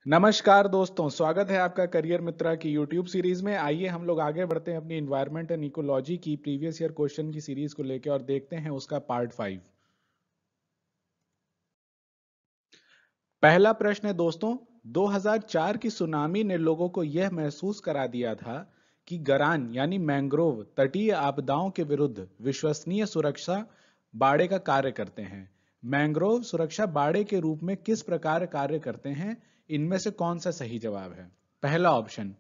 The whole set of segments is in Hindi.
नमस्कार दोस्तों, स्वागत है आपका करियर मित्रा की यूट्यूब सीरीज में। आइए हम लोग आगे बढ़ते हैं अपनी एनवायरनमेंट एंड इकोलॉजी की प्रीवियस ईयर क्वेश्चन की सीरीज को लेकर और देखते हैं उसका पार्ट 5। पहला प्रश्न है दोस्तों, 2004 की सुनामी ने लोगों को यह महसूस करा दिया था कि गरान यानी मैंग्रोव तटीय आपदाओं के विरुद्ध विश्वसनीय सुरक्षा बाड़े का कार्य करते हैं। मैंग्रोव सुरक्षा बाड़े के रूप में किस प्रकार कार्य करते हैं? इनमें से कौन सा सही जवाब है? पहला ऑप्शन,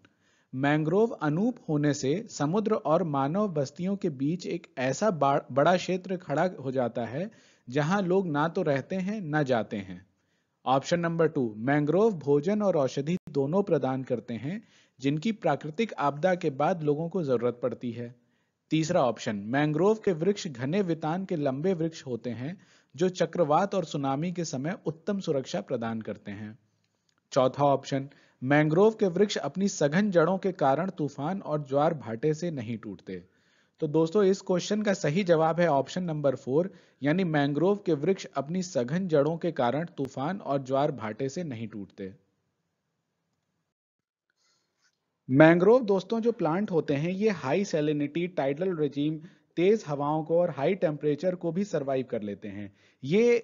मैंग्रोव अनूप होने से समुद्र और मानव बस्तियों के बीच एक ऐसा बड़ा क्षेत्र खड़ा हो जाता है जहां लोग ना तो रहते हैं ना जाते हैं। ऑप्शन नंबर 2, मैंग्रोव भोजन और औषधि दोनों प्रदान करते हैं जिनकी प्राकृतिक आपदा के बाद लोगों को जरूरत पड़ती है। तीसरा ऑप्शन, मैंग्रोव के वृक्ष घने वितान के लंबे वृक्ष होते हैं जो चक्रवात और सुनामी के समय उत्तम सुरक्षा प्रदान करते हैं। चौथा ऑप्शन, मैंग्रोव के वृक्ष अपनी सघन जड़ों के कारण तूफान और ज्वार भाटे से नहीं टूटते। तो दोस्तों इस क्वेश्चन का सही जवाब है ऑप्शन नंबर 4, यानी मैंग्रोव के वृक्ष अपनी सघन जड़ों के कारण तूफान और ज्वार भाटे से नहीं टूटते। मैंग्रोव दोस्तों जो प्लांट होते हैं ये हाई सैलिनिटी, टाइडल रेजिम, तेज हवाओं को और हाई टेम्परेचर को भी सरवाइव कर लेते हैं। ये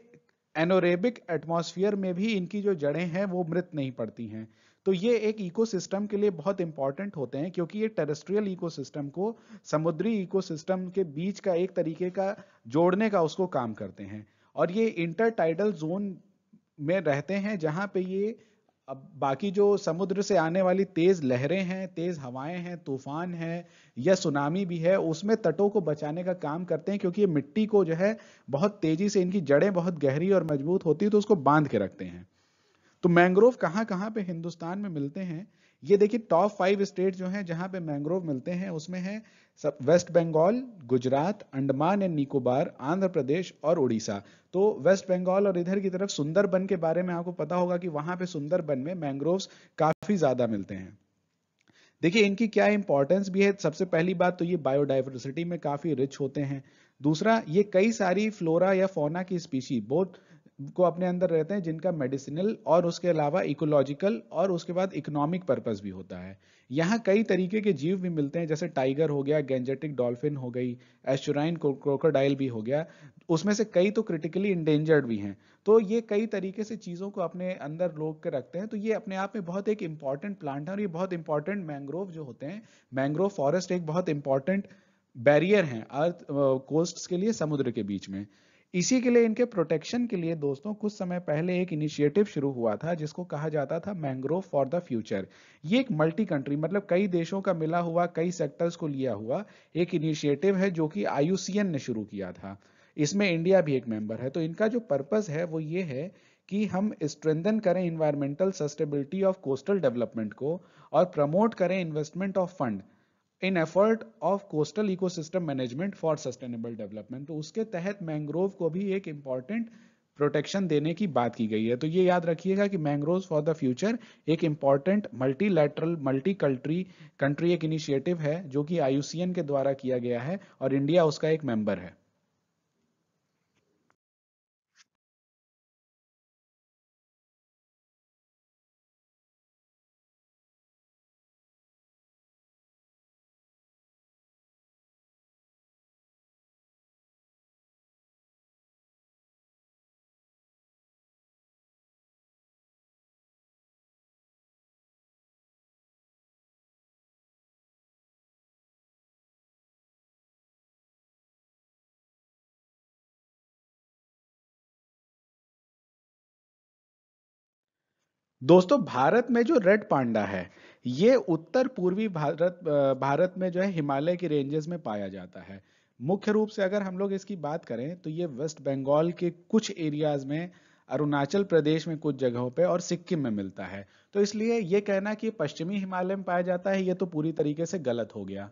एनोरेबिक एटमॉस्फेयर में भी इनकी जो जड़ें हैं वो मृत नहीं पड़ती हैं। तो ये एक इकोसिस्टम के लिए बहुत इंपॉर्टेंट होते हैं क्योंकि ये टेरेस्ट्रियल इकोसिस्टम को समुद्री इकोसिस्टम के बीच का एक तरीके का जोड़ने का उसको काम करते हैं। और ये इंटर टाइडल जोन में रहते हैं जहां पे ये अब बाकी जो समुद्र से आने वाली तेज लहरें हैं, तेज हवाएं हैं, तूफान है या सुनामी भी है, उसमें तटों को बचाने का काम करते हैं क्योंकि ये मिट्टी को जो है बहुत तेजी से, इनकी जड़ें बहुत गहरी और मजबूत होती है तो उसको बांध के रखते हैं। तो मैंग्रोव कहाँ कहाँ पे हिंदुस्तान में मिलते हैं? ये देखिए टॉप 5 स्टेट जो हैं जहां पे मैंग्रोव मिलते हैं उसमें है सब वेस्ट बंगाल, गुजरात, अंडमान एंड निकोबार, आंध्र प्रदेश और उड़ीसा। तो वेस्ट बंगाल और इधर की तरफ सुंदरबन के बारे में आपको पता होगा कि वहां पे सुंदरबन में मैंग्रोव्स काफी ज्यादा मिलते हैं। देखिए इनकी क्या इंपॉर्टेंस भी है। सबसे पहली बात तो ये बायोडाइवर्सिटी में काफी रिच होते हैं। दूसरा, ये कई सारी फ्लोरा या फौना की स्पीशी बोथ को अपने अंदर रहते हैं जिनका मेडिसिनल और उसके अलावा इकोलॉजिकल और उसके बाद इकोनॉमिक पर्पस भी होता है। यहाँ कई तरीके के जीव भी मिलते हैं जैसे टाइगर हो गया, गेंजेटिक डॉल्फिन हो गई, एस्चुराइन क्रोकोडाइल भी हो गया। उसमें से कई तो क्रिटिकली इंडेंजर्ड भी हैं। तो ये कई तरीके से चीजों को अपने अंदर रोक के रखते हैं। तो ये अपने आप में बहुत एक इंपॉर्टेंट प्लांट है और ये बहुत इंपॉर्टेंट मैंग्रोव जो होते हैं, मैंग्रोव फॉरेस्ट एक बहुत इंपॉर्टेंट बैरियर हैं अर्थ कोस्ट्स के लिए, समुद्र के बीच में। इसी के लिए इनके प्रोटेक्शन के लिए दोस्तों कुछ समय पहले एक इनिशिएटिव शुरू हुआ था जिसको कहा जाता था मैंग्रोव फॉर द फ्यूचर। ये एक मल्टी कंट्री मतलब कई देशों का मिला हुआ, कई सेक्टर्स को लिया हुआ एक इनिशिएटिव है जो कि आईयूसीएन ने शुरू किया था। इसमें इंडिया भी एक मेंबर है। तो इनका जो पर्पस है वो ये है कि हम स्ट्रेंथन करें environmental sustainability of coastal development को और प्रमोट करें investment of fund in effort of coastal ecosystem management for sustainable development. तो उसके तहत मैंग्रोव को भी एक इंपॉर्टेंट प्रोटेक्शन देने की बात की गई है। तो ये याद रखिएगा कि मैंग्रोव फॉर द फ्यूचर एक इंपॉर्टेंट मल्टीलैटरल मल्टी कंट्री एक इनिशिएटिव है जो कि आईयूसीएन के द्वारा किया गया है और इंडिया उसका एक मेंबर है। दोस्तों भारत में जो रेड पांडा है ये उत्तर पूर्वी भारत में जो है हिमालय की रेंजेस में पाया जाता है। मुख्य रूप से अगर हम लोग इसकी बात करें तो ये वेस्ट बंगाल के कुछ एरियाज में, अरुणाचल प्रदेश में कुछ जगहों पे और सिक्किम में मिलता है। तो इसलिए ये कहना कि पश्चिमी हिमालय में पाया जाता है ये तो पूरी तरीके से गलत हो गया।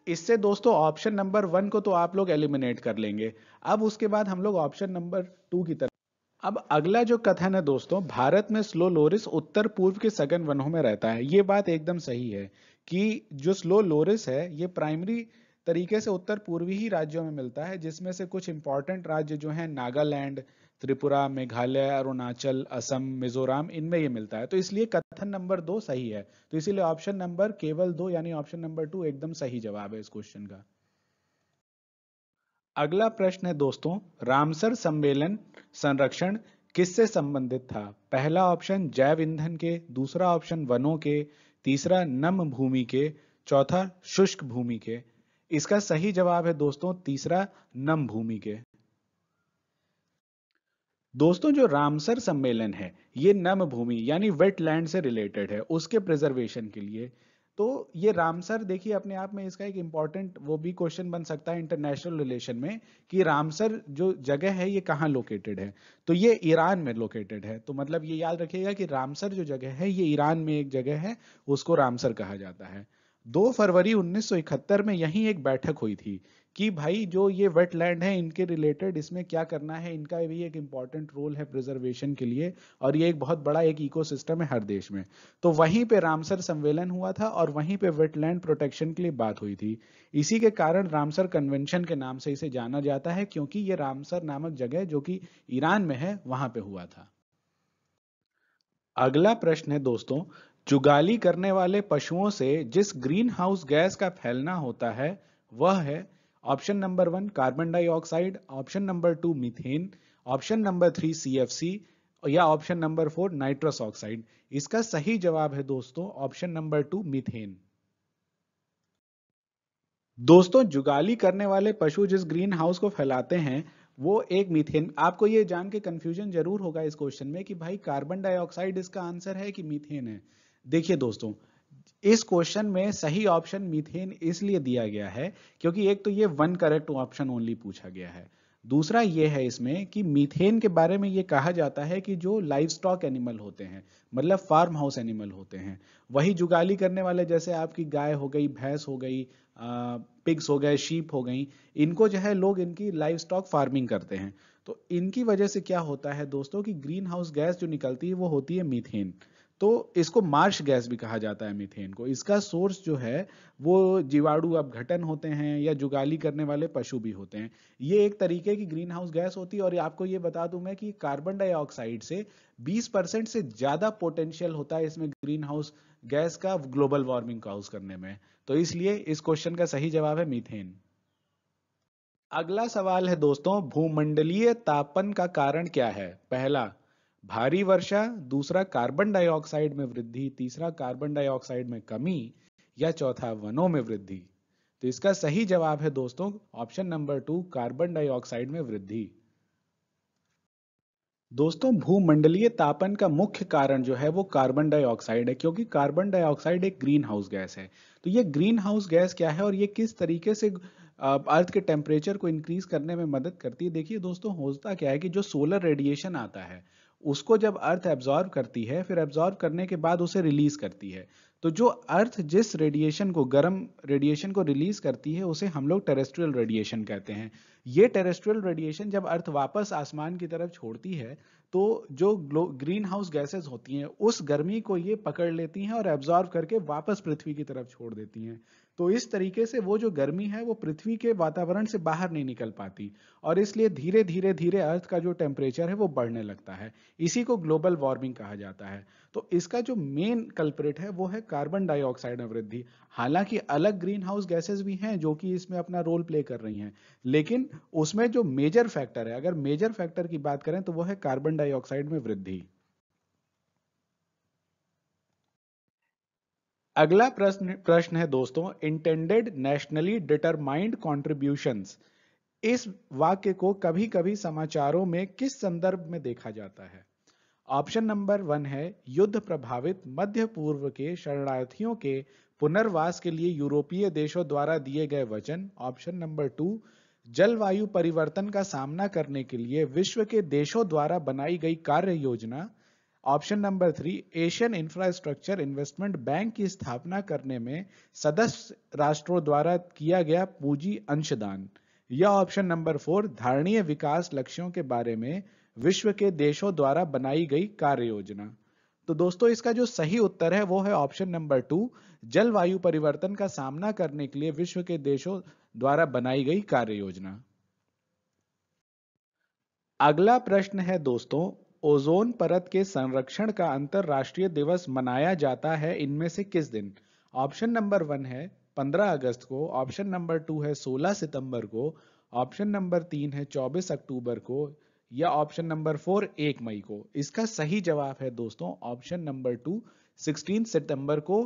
इससे दोस्तों ऑप्शन नंबर 1 को तो आप लोग एलिमिनेट कर लेंगे। अब उसके बाद हम लोग ऑप्शन नंबर 2 की तरफ। अब अगला जो कथन है दोस्तों, भारत में स्लो लोरिस उत्तर पूर्व के सघन वनों में रहता है। ये बात एकदम सही है कि जो स्लो लोरिस है ये प्राइमरी तरीके से उत्तर पूर्वी ही राज्यों में मिलता है जिसमें से कुछ इंपॉर्टेंट राज्य जो हैं नागालैंड, त्रिपुरा, मेघालय, अरुणाचल, असम, मिजोरम, इनमें ये मिलता है। तो इसलिए कथन नंबर 2 सही है। तो इसीलिए ऑप्शन नंबर केवल 2 यानी ऑप्शन नंबर 2 एकदम सही जवाब है इस क्वेश्चन का। अगला प्रश्न है दोस्तों, रामसर सम्मेलन संरक्षण किससे संबंधित था? पहला ऑप्शन जैव ईंधन के, दूसरा ऑप्शन वनों के, तीसरा नम भूमि के, चौथा शुष्क भूमि के। इसका सही जवाब है दोस्तों तीसरा, नम भूमि के। दोस्तों जो रामसर सम्मेलन है ये नम भूमि यानी वेटलैंड से रिलेटेड है, उसके प्रिजर्वेशन के लिए। तो ये रामसर देखिए अपने आप में इसका एक इंपॉर्टेंट वो भी क्वेश्चन बन सकता है इंटरनेशनल रिलेशन में कि रामसर जो जगह है ये कहाँ लोकेटेड है। तो ये ईरान में लोकेटेड है। तो मतलब ये याद रखिएगा कि रामसर जो जगह है ये ईरान में एक जगह है, उसको रामसर कहा जाता है। 2 फरवरी 1971 में यहीं एक बैठक हुई थी कि भाई जो ये वेटलैंड है इनके रिलेटेड इसमें क्या करना है, इनका भी एक इंपॉर्टेंट रोल है प्रिजर्वेशन के लिए, और ये एक बहुत बड़ा एक इकोसिस्टम है हर देश में। तो वहीं पे रामसर सम्मेलन हुआ था और वहीं पे वेटलैंड प्रोटेक्शन के लिए बात हुई थी। इसी के कारण रामसर कन्वेंशन के नाम से इसे जाना जाता है, क्योंकि ये रामसर नामक जगह जो कि ईरान में है वहां पे हुआ था। अगला प्रश्न है दोस्तों, जुगाली करने वाले पशुओं से जिस ग्रीन हाउस गैस का फैलना होता है वह है option number 1 carbon dioxide, option number 2 methane, option number 3 CFC, या ऑप्शन नंबर 4 नाइट्रस ऑक्साइड। इसका सही जवाब है दोस्तों ऑप्शन नंबर 2 मीथेन। दोस्तों जुगाली करने वाले पशु जिस ग्रीन हाउस को फैलाते हैं वो एक मीथेन। आपको ये जान के कंफ्यूजन जरूर होगा इस क्वेश्चन में कि भाई कार्बन डाइऑक्साइड इसका आंसर है कि मीथेन है। देखिए दोस्तों, इस क्वेश्चन में सही ऑप्शन मीथेन इसलिए दिया गया है क्योंकि एक तो ये वन करेक्ट ऑप्शन ओनली पूछा गया है। दूसरा ये है इसमें कि मीथेन के बारे में ये कहा जाता है कि जो लाइव स्टॉक एनिमल होते हैं, मतलब फार्म हाउस एनिमल होते हैं, वही जुगाली करने वाले, जैसे आपकी गाय हो गई, भैंस हो गई, पिग्स हो गए, शीप हो गई, इनको जो है लोग इनकी लाइव स्टॉक फार्मिंग करते हैं। तो इनकी वजह से क्या होता है दोस्तों कि ग्रीन हाउस गैस जो निकलती है वो होती है मीथेन। तो इसको मार्श गैस भी कहा जाता है मीथेन को। इसका सोर्स जो है वो जीवाणु अपघटन होते हैं या जुगाली करने वाले पशु भी होते हैं। ये एक तरीके की ग्रीन हाउस गैस होती है। और आपको ये बता दूं मैं कि कार्बन डाइऑक्साइड से 20% से ज्यादा पोटेंशियल होता है इसमें ग्रीन हाउस गैस का ग्लोबल वार्मिंग काउज करने में। तो इसलिए इस क्वेश्चन का सही जवाब है मीथेन। अगला सवाल है दोस्तों, भूमंडलीय तापन का कारण क्या है? पहला भारी वर्षा, दूसरा कार्बन डाइऑक्साइड में वृद्धि, तीसरा कार्बन डाइऑक्साइड में कमी, या चौथा वनों में वृद्धि। तो इसका सही जवाब है दोस्तों ऑप्शन नंबर 2 कार्बन डाइऑक्साइड में वृद्धि। दोस्तों भूमंडलीय तापन का मुख्य कारण जो है वो कार्बन डाइऑक्साइड है, क्योंकि कार्बन डाइऑक्साइड एक ग्रीन हाउस गैस है। तो ये ग्रीन हाउस गैस क्या है और ये किस तरीके से अर्थ के टेम्परेचर को इंक्रीज करने में मदद करती है? देखिए दोस्तों, होता क्या है कि जो सोलर रेडिएशन आता है उसको जब अर्थ एब्जॉर्ब करती है, फिर एब्जॉर्ब करने के बाद उसे रिलीज करती है। तो जो अर्थ जिस रेडिएशन को, गर्म रेडिएशन को रिलीज करती है उसे हम लोग टेरेस्ट्रियल रेडिएशन कहते हैं। ये टेरेस्ट्रियल रेडिएशन जब अर्थ वापस आसमान की तरफ छोड़ती है तो जो ग्रीन हाउस गैसेस होती हैं उस गर्मी को ये पकड़ लेती हैं और एब्जॉर्ब करके वापस पृथ्वी की तरफ छोड़ देती हैं। तो इस तरीके से वो जो गर्मी है वो पृथ्वी के वातावरण से बाहर नहीं निकल पाती, और इसलिए धीरे धीरे धीरे अर्थ का जो टेम्परेचर है वो बढ़ने लगता है। इसी को ग्लोबल वार्मिंग कहा जाता है। तो इसका जो मेन कल्प्रिट है वो है कार्बन डाइऑक्साइड में वृद्धि। हालांकि अलग ग्रीन हाउस गैसेस भी हैं जो कि इसमें अपना रोल प्ले कर रही हैं, लेकिन उसमें जो मेजर फैक्टर है, अगर मेजर फैक्टर की बात करें तो वो है कार्बन डाइऑक्साइड में वृद्धि। अगला प्रश्न है दोस्तों, इंटेंडेड नेशनली डिटरमाइंड कॉन्ट्रीब्यूशंस, इस वाक्य को कभी कभी समाचारों में किस संदर्भ में देखा जाता है? ऑप्शन नंबर 1 है युद्ध प्रभावित मध्य पूर्व के शरणार्थियों के पुनर्वास के लिए यूरोपीय देशों द्वारा दिए गए वचन, ऑप्शन नंबर 2 जलवायु परिवर्तन का सामना करने के लिए विश्व के देशों द्वारा बनाई गई कार्य योजना, option number 3 Asian infrastructure investment bank की स्थापना करने में सदस्य राष्ट्रों द्वारा किया गया पूंजी अंशदान, या ऑप्शन नंबर 4 धारणीय विकास लक्ष्यों के बारे में विश्व के देशों द्वारा बनाई गई कार्य योजना। तो दोस्तों इसका जो सही उत्तर है वो है ऑप्शन नंबर 2 जलवायु परिवर्तन का सामना करने के लिए विश्व के देशों द्वारा बनाई गई कार्य योजना। अगला प्रश्न है दोस्तों, ओजोन परत के संरक्षण का अंतरराष्ट्रीय दिवस मनाया जाता है इनमें से किस दिन? ऑप्शन नंबर 1 है 15 अगस्त को, ऑप्शन नंबर 2 है 16 सितंबर को, ऑप्शन नंबर 3 है 24 अक्टूबर को, या ऑप्शन नंबर 4 1 मई को। इसका सही जवाब है दोस्तों ऑप्शन नंबर 2, 16 सितंबर को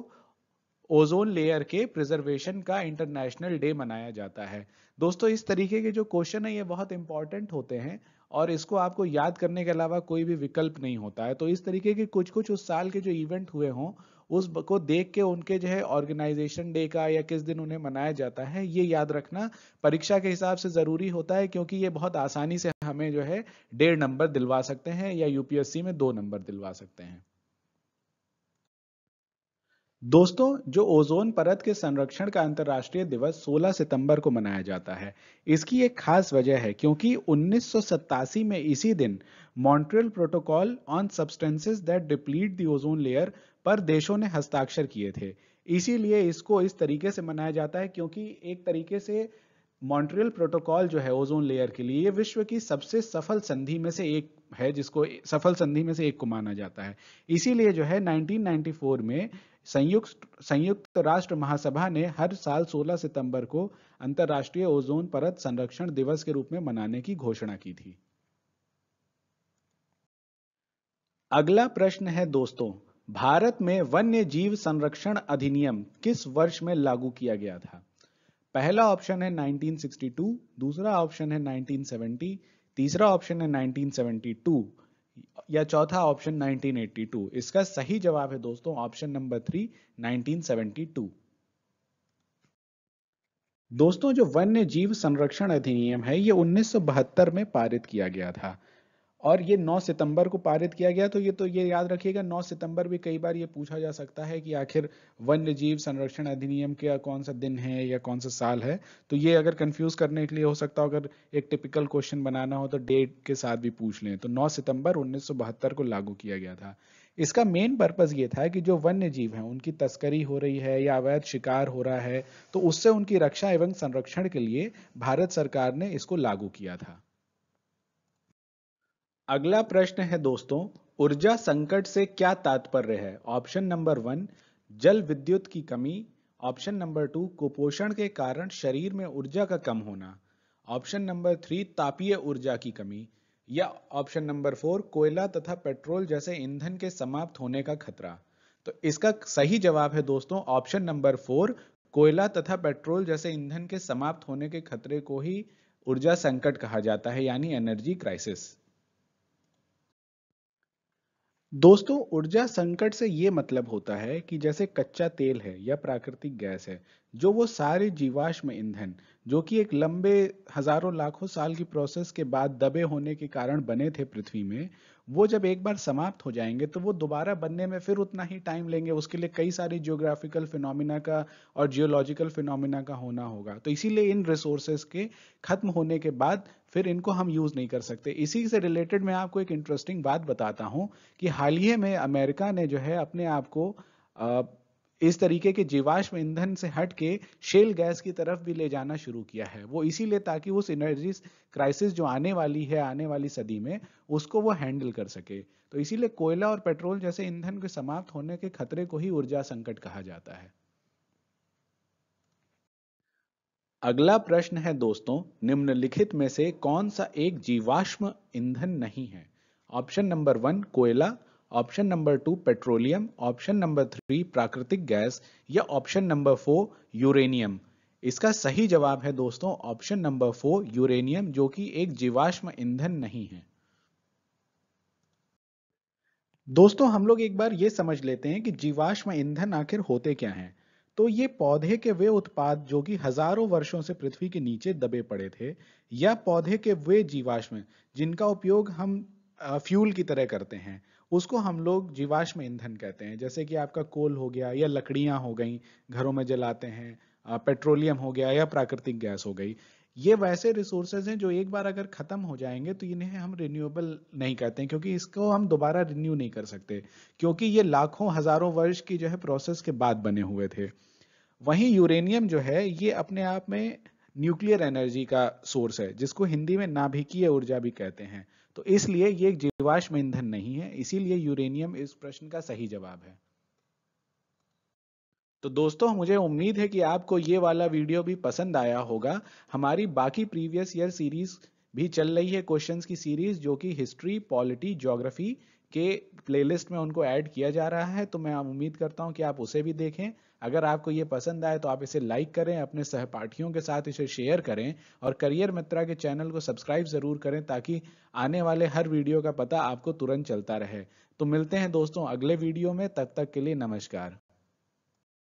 ओजोन लेयर के प्रिजर्वेशन का इंटरनेशनल डे मनाया जाता है। दोस्तों इस तरीके के जो क्वेश्चन है ये बहुत इंपॉर्टेंट होते हैं और इसको आपको याद करने के अलावा कोई भी विकल्प नहीं होता है। तो इस तरीके के कुछ कुछ उस साल के जो इवेंट हुए हों को देख के उनके जो है ऑर्गेनाइजेशन डे का या किस दिन उन्हें मनाया जाता है ये याद रखना परीक्षा के हिसाब से जरूरी होता है, क्योंकि ये बहुत आसानी से हमें जो है 1.5 नंबर दिलवा सकते हैं या यूपीएससी में 2 नंबर दिलवा सकते हैं। दोस्तों जो ओजोन परत के संरक्षण का अंतर्राष्ट्रीय दिवस 16 सितंबर को मनाया जाता है, इसकी एक खास वजह है क्योंकि 1987 में इसी दिन Montreal protocol on substances that deplete the ozone layer पर देशों ने हस्ताक्षर किए थे। इसीलिए इसको इस तरीके से मनाया जाता है क्योंकि एक तरीके से मॉन्ट्रियल प्रोटोकॉल जो है ओजोन लेयर के लिए ये विश्व की सबसे सफल संधि में से एक है, जिसको सफल संधि में से एक को माना जाता है। इसीलिए जो है 1994 में संयुक्त राष्ट्र महासभा ने हर साल 16 सितंबर को अंतर्राष्ट्रीय ओजोन परत संरक्षण दिवस के रूप में मनाने की घोषणा की थी। अगला प्रश्न है दोस्तों, भारत में वन्य जीव संरक्षण अधिनियम किस वर्ष में लागू किया गया था? पहला ऑप्शन है 1962, दूसरा ऑप्शन है 1970, तीसरा ऑप्शन है 1972 या चौथा ऑप्शन 1982। इसका सही जवाब है दोस्तों ऑप्शन नंबर 3, 1972। दोस्तों जो वन्य जीव संरक्षण अधिनियम है ये 1972 में पारित किया गया था और ये 9 सितंबर को पारित किया गया। तो ये याद रखिएगा, 9 सितंबर भी कई बार ये पूछा जा सकता है कि आखिर वन्य जीव संरक्षण अधिनियम का कौन सा दिन है या कौन सा साल है। तो ये अगर कंफ्यूज करने के लिए हो सकता हो, अगर एक टिपिकल क्वेश्चन बनाना हो तो डेट के साथ भी पूछ लें। तो 9 सितंबर 1972 को लागू किया गया था। इसका मेन पर्पस ये था कि जो वन्य जीव हैं उनकी तस्करी हो रही है या अवैध शिकार हो रहा है, तो उससे उनकी रक्षा एवं संरक्षण के लिए भारत सरकार ने इसको लागू किया था। अगला प्रश्न है दोस्तों, ऊर्जा संकट से क्या तात्पर्य है? ऑप्शन नंबर 1 जल विद्युत की कमी, ऑप्शन नंबर 2 कुपोषण के कारण शरीर में ऊर्जा का कम होना, ऑप्शन नंबर 3 तापीय ऊर्जा की कमी, या ऑप्शन नंबर 4 कोयला तथा पेट्रोल जैसे ईंधन के समाप्त होने का खतरा। तो इसका सही जवाब है दोस्तों ऑप्शन नंबर 4, कोयला तथा पेट्रोल जैसे ईंधन के समाप्त होने के खतरे को ही ऊर्जा संकट कहा जाता है, यानी एनर्जी क्राइसिस। दोस्तों ऊर्जा संकट से ये मतलब होता है कि जैसे कच्चा तेल है या प्राकृतिक गैस है, जो वो सारे जीवाश्म ईंधन जो कि एक लंबे हजारों लाखों साल की प्रोसेस के बाद दबे होने के कारण बने थे पृथ्वी में, वो जब एक बार समाप्त हो जाएंगे तो वो दोबारा बनने में फिर उतना ही टाइम लेंगे। उसके लिए कई सारी जियोग्राफिकल फिनोमिना का और जियोलॉजिकल फिनोमिना का होना होगा। तो इसीलिए इन रिसोर्सेस के खत्म होने के बाद फिर इनको हम यूज नहीं कर सकते। इसी से रिलेटेड मैं आपको एक इंटरेस्टिंग बात बताता हूं कि हाल ही में अमेरिका ने जो है अपने आप को अ, इस तरीके के जीवाश्म ईंधन से हट के शेल गैस की तरफ भी ले जाना शुरू किया है। वो इसीलिए ताकि उस एनर्जी क्राइसिस जो आने वाली है आने वाली सदी में उसको वो हैंडल कर सके। तो इसीलिए कोयला और पेट्रोल जैसे ईंधन के समाप्त होने के खतरे को ही ऊर्जा संकट कहा जाता है। अगला प्रश्न है दोस्तों, निम्नलिखित में से कौन सा एक जीवाश्म ईंधन नहीं है? ऑप्शन नंबर 1 कोयला, option number 2 petroleum, option number 3 प्राकृतिक गैस, या ऑप्शन नंबर 4 यूरेनियम। इसका सही जवाब है दोस्तों ऑप्शन नंबर 4 यूरेनियम, जो कि एक जीवाश्म ईंधन नहीं है। दोस्तों हम लोग एक बार ये समझ लेते हैं कि जीवाश्म ईंधन आखिर होते क्या हैं। तो ये पौधे के वे उत्पाद जो कि हजारों वर्षों से पृथ्वी के नीचे दबे पड़े थे, या पौधे के वे जीवाश्म जिनका उपयोग हम फ्यूल की तरह करते हैं, उसको हम लोग जीवाश्म ईंधन कहते हैं। जैसे कि आपका कोल हो गया या लकड़ियां हो गई घरों में जलाते हैं, पेट्रोलियम हो गया या प्राकृतिक गैस हो गई। ये वैसे रिसोर्सेज हैं जो एक बार अगर खत्म हो जाएंगे तो इन्हें हम रिन्यूएबल नहीं कहते हैं, क्योंकि इसको हम दोबारा रिन्यू नहीं कर सकते, क्योंकि ये लाखों हजारों वर्ष की जो है प्रोसेस के बाद बने हुए थे। वहीं यूरेनियम जो है ये अपने आप में न्यूक्लियर एनर्जी का सोर्स है, जिसको हिंदी में नाभिकीय ऊर्जा भी कहते हैं। तो इसलिए ये एक जीवाश्म ईंधन नहीं है, इसीलिए यूरेनियम इस प्रश्न का सही जवाब है। तो दोस्तों मुझे उम्मीद है कि आपको ये वाला वीडियो भी पसंद आया होगा। हमारी बाकी प्रीवियस ईयर सीरीज भी चल रही है, क्वेश्चंस की सीरीज, जो कि हिस्ट्री, पॉलिटी, ज्योग्राफी के प्लेलिस्ट में उनको ऐड किया जा रहा है। तो मैं उम्मीद करता हूं कि आप उसे भी देखें। अगर आपको ये पसंद आए तो आप इसे लाइक करें, अपने सहपाठियों के साथ इसे शेयर करें और करियर मित्रा के चैनल को सब्सक्राइब जरूर करें, ताकि आने वाले हर वीडियो का पता आपको तुरंत चलता रहे। तो मिलते हैं दोस्तों अगले वीडियो में, तब तक के लिए नमस्कार।